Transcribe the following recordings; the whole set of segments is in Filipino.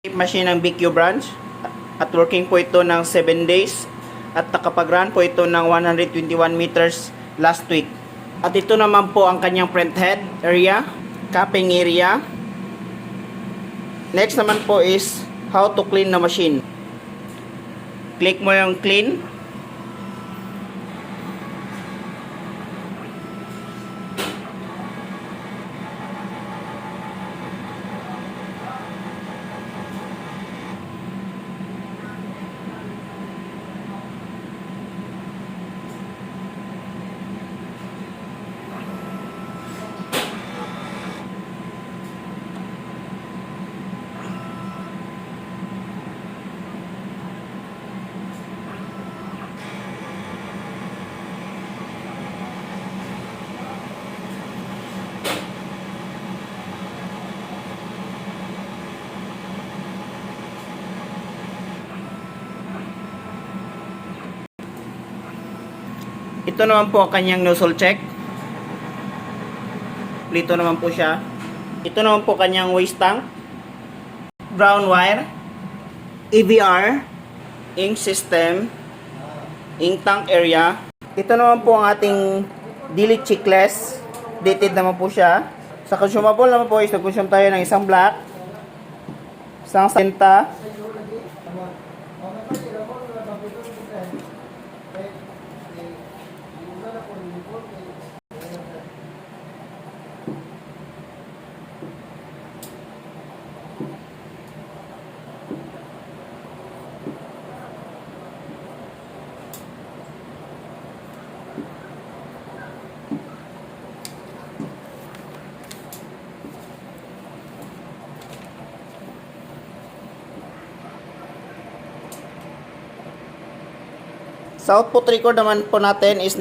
Machine ng BQ branch at working po ito ng 7 days at nakapag-run po ito ng 121 meters last week. At ito naman po ang kanyang print head area, capping area. Next naman po is how to clean the machine. Click mo yung clean. Ito naman po ang kanyang nozzle check. Plito naman po siya. Ito naman po kanyang waste tank. Brown wire. EVR. Ink system. Ink tank area. Ito naman po ang ating daily checklist. Dated naman po siya. Sa consumable naman po is nag-consume tayo ng isang black. Isang senta. Sa output record naman po natin is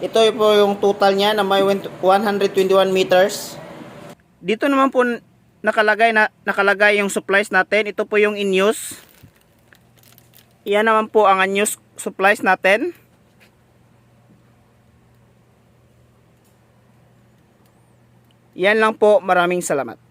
ito po yung total niya na may 121 meters. Dito naman po nakalagay yung supplies natin. Ito po yung in use. Iyan naman po ang unused supplies natin. Yan lang po. Maraming salamat.